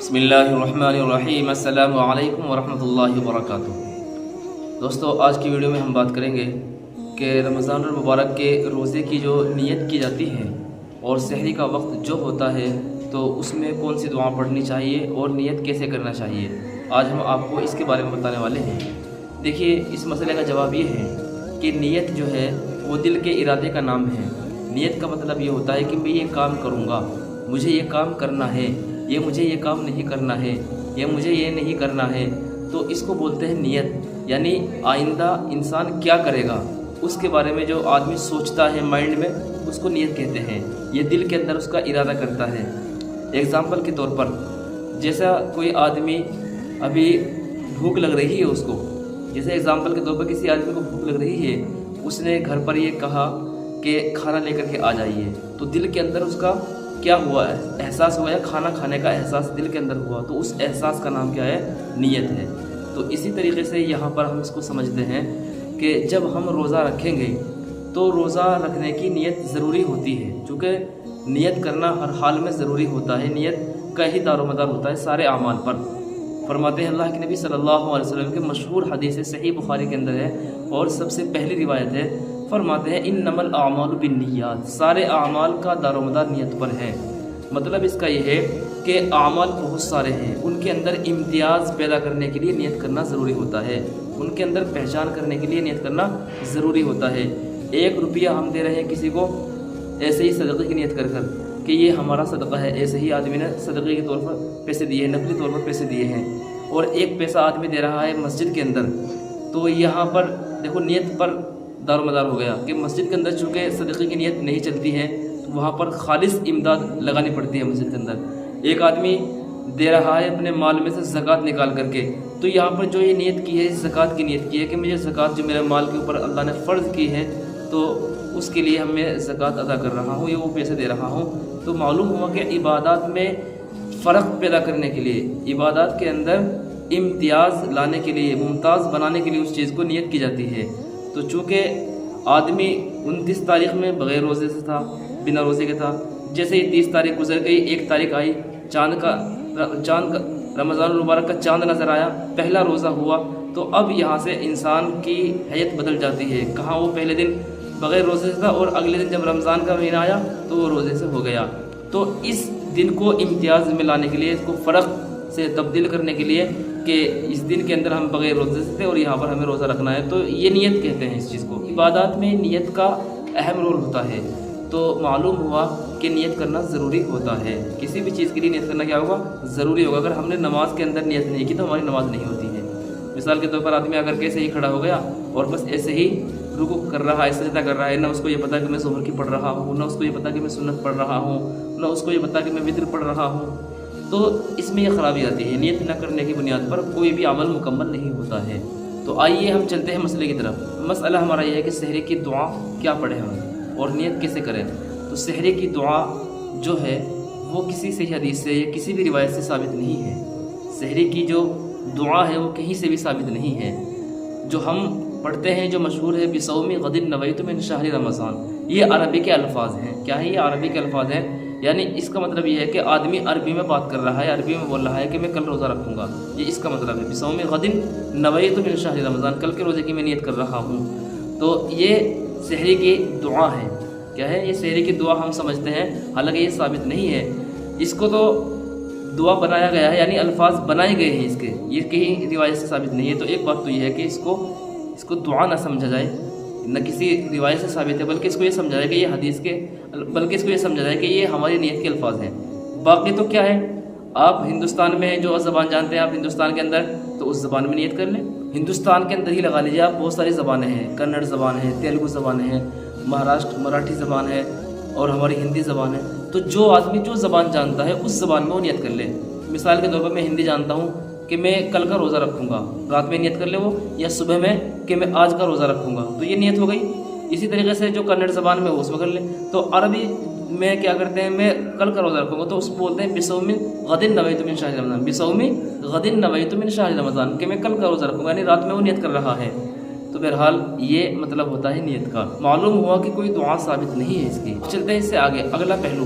بسم اللہ الرحمن الرحیم۔ السلام علیکم ورحمۃ اللہ وبرکاتہ۔ دوستو، آج کی ویڈیو میں ہم بات کریں گے کہ رمضان المبارک کے روزے کی جو نیت کی جاتی ہے اور سحری کا وقت جو ہوتا ہے تو اس میں کون سی دعا پڑھنی چاہیے اور نیت کیسے کرنا چاہیے، آج ہم آپ کو اس کے بارے میں بتانے والے ہیں۔ دیکھیے، اس مسئلے کا جواب یہ ہے کہ نیت جو ہے وہ دل کے ارادے کا نام ہے۔ نیت کا مطلب یہ ہوتا ہے کہ میں یہ کام کروں گا، مجھے یہ کام کرنا ہے، یہ مجھے یہ کام نہیں کرنا ہے، یہ مجھے یہ نہیں کرنا ہے، تو اس کو بولتے ہیں نیت۔ یعنی آئندہ انسان کیا کرے گا اس کے بارے میں جو آدمی سوچتا ہے مائنڈ میں، اس کو نیت کہتے ہیں۔ یہ دل کے اندر اس کا ارادہ کرتا ہے۔ ایگزامپل کے طور پر، جیسا کوئی آدمی ابھی بھوک لگ رہی ہے اس کو، جیسے ایگزامپل کے طور پر کسی آدمی کو بھوک لگ رہی ہے، اس نے گھر پر یہ کہا کہ کھانا لے کر کے آ جائیے، تو دل کے اندر اس کا کیا ہوا ہے، احساس ہوا ہے، کھانا کھانے کا احساس دل کے اندر ہوا، تو اس احساس کا نام کیا ہے، نیت ہے۔ تو اسی طریقے سے یہاں پر ہم اس کو سمجھتے ہیں کہ جب ہم روزہ رکھیں گے تو روزہ رکھنے کی نیت ضروری ہوتی ہے، چونکہ نیت کرنا ہر حال میں ضروری ہوتا ہے۔ نیت کا ہی دار و مدار ہوتا ہے سارے اعمال پر۔ فرماتے ہیں اللہ کے نبی صلی اللہ علیہ وسلم کے مشہور حدیث صحیح بخاری کے اندر ہے اور سب سے پہلی روایت ہے، فرماتے ہیں انما الاعمال بالنیات، سارے اعمال کا دار و مدار نیت پر ہے۔ مطلب اس کا یہ ہے کہ اعمال بہت سارے ہیں، ان کے اندر امتیاز پیدا کرنے کے لیے نیت کرنا ضروری ہوتا ہے، ان کے اندر پہچان کرنے کے لیے نیت کرنا ضروری ہوتا ہے۔ 1 روپیہ ہم دے رہے ہیں کسی کو ایسے ہی صدقے کی نیت کر کر کہ یہ ہمارا صدقہ ہے، ایسے ہی آدمی نے صدقے کے طور پر پیسے دیے ہیں، نقلی طور پر پیسے دیے ہیں، اور 1 پیسہ آدمی دے رہا ہے مسجد کے اندر، تو یہاں پر دیکھو نیت پر دار و مدار ہو گیا کہ مسجد کے اندر چونکہ صدقے کی نیت نہیں چلتی ہے تو وہاں پر خالص امداد لگانی پڑتی ہے مسجد کے اندر۔ ایک آدمی دے رہا ہے اپنے مال میں سے زکوٰۃ نکال کر کے، تو یہاں پر جو یہ نیت کی ہے، زکوٰۃ کی نیت کی ہے کہ مجھے زکوٰۃ جو میرے مال کے اوپر اللہ نے فرض کی ہے تو اس کے لیے میں زکوٰۃ ادا کر رہا ہوں یا وہ پیسے دے رہا ہوں۔ تو معلوم ہوا کہ عبادات میں فرق پیدا کرنے کے لیے، عبادات کے اندر امتیاز لانے کے لیے، ممتاز بنانے کے لیے اس چیز کو نیت کی جاتی ہے۔ تو چونکہ آدمی 29 تاریخ میں بغیر روزے سے تھا، بنا روزے کے تھا، جیسے ہی 30 تاریخ گزر گئی، 1 تاریخ آئی، چاند کا رمضان المبارک کا چاند نظر آیا، پہلا روزہ ہوا، تو اب یہاں سے انسان کی حیت بدل جاتی ہے۔ کہاں وہ پہلے دن بغیر روزے سے تھا اور اگلے دن جب رمضان کا مہینہ آیا تو وہ روزے سے ہو گیا۔ تو اس دن کو امتیاز میں لانے کے لیے، اس کو فرق سے تبدیل کرنے کے لیے کہ اس دن کے اندر ہم بغیر روزے سے تھے اور یہاں پر ہمیں روزہ رکھنا ہے، تو یہ نیت کہتے ہیں اس چیز کو۔ عبادات میں نیت کا اہم رول ہوتا ہے، تو معلوم ہوا کہ نیت کرنا ضروری ہوتا ہے۔ کسی بھی چیز کے لیے نیت کرنا کیا ہوگا، ضروری ہوگا۔ اگر ہم نے نماز کے اندر نیت نہیں کی تو ہماری نماز نہیں ہوتی ہے۔ مثال کے طور پر آدمی اگر کیسے ہی کھڑا ہو گیا اور بس ایسے ہی رکوع کر رہا ہے، سجدہ کر رہا ہے، نہ اس کو یہ پتا کہ میں ظہر کی پڑھ رہا ہوں، نہ اس کو یہ پتا کہ میں سنت پڑھ رہا ہوں، نہ اس کو یہ پتا کہ میں وتر پڑھ رہا ہوں، تو اس میں یہ خرابی آتی ہے۔ نیت نہ کرنے کی بنیاد پر کوئی بھی عمل مکمل نہیں ہوتا ہے۔ تو آئیے ہم چلتے ہیں مسئلے کی طرف۔ مسئلہ ہمارا یہ ہے کہ سحری کی دعا کیا پڑھیں ہم اور نیت کیسے کریں۔ تو سحری کی دعا جو ہے وہ کسی صحیح حدیث سے یا کسی بھی روایت سے ثابت نہیں ہے۔ سحری کی جو دعا ہے وہ کہیں سے بھی ثابت نہیں ہے۔ جو ہم پڑھتے ہیں، جو مشہور ہے، بصوم غد نویت من شہر رمضان، یہ عربی کے الفاظ ہیں۔ کیا ہے یہ؟ عربی کے الفاظ ہیں۔ یعنی اس کا مطلب یہ ہے کہ آدمی عربی میں بات کر رہا ہے، عربی میں بول رہا ہے کہ میں کل روزہ رکھوں گا، یہ اس کا مطلب ہے۔ بصوم غد نویت من شہر رمضان، کل کے روزے کی میں نیت کر رہا ہوں۔ تو یہ سحری کی دعا ہے۔ کیا ہے یہ؟ سحری کی دعا ہم سمجھتے ہیں، حالانکہ یہ ثابت نہیں ہے۔ اس کو تو دعا بنایا گیا ہے، یعنی الفاظ بنائے گئے ہیں اس کے، یہ کہیں روایت سے ثابت نہیں ہے۔ تو ایک بات تو یہ ہے کہ اس کو دعا نہ سمجھا جائے، نہ کسی روایت سے ثابت ہے، بلکہ اس کو یہ سمجھا جائے کہ یہ حدیث کے، بلکہ اس کو یہ سمجھا جائے کہ یہ ہماری نیت کے الفاظ ہیں۔ باقی تو کیا ہے، آپ ہندوستان میں ہیں، جو زبان جانتے ہیں آپ ہندوستان کے اندر، تو اس زبان میں نیت کر لیں۔ ہندوستان کے اندر ہی لگا لیجیے آپ، بہت ساری زبانیں ہیں، کنڑ زبان ہے، تیلگو زبانیں ہیں، مراٹھی زبان ہے اور ہماری ہندی زبان ہے۔ تو جو آدمی جو زبان جانتا ہے اس زبان میں وہ نیت کر لے۔ مثال کے طور پر میں ہندی جانتا ہوں کہ میں کل کا روزہ رکھوں گا، رات میں نیت کر لے وہ، یا صبح میں کہ میں آج کا روزہ رکھوں گا، تو یہ نیت ہو گئی۔ اسی طریقے سے جو کنڑ زبان میں اس میں کر لے۔ تو عربی میں کیا کرتے ہیں، میں کل کا روزہ رکھوں گا تو اس کو بولتے ہیں بصوم غد نویت من شہر رمضان، بصوم غد نویت من شہر رمضان، کہ میں کل کا روزہ رکھوں گا، یعنی رات میں وہ نیت کر رہا ہے۔ تو بہرحال یہ مطلب ہوتا ہے نیت کا۔ معلوم ہوا کہ کوئی دعا ثابت نہیں ہے اس کی۔ چلتے ہیں اس سے آگے، اگلا پہلو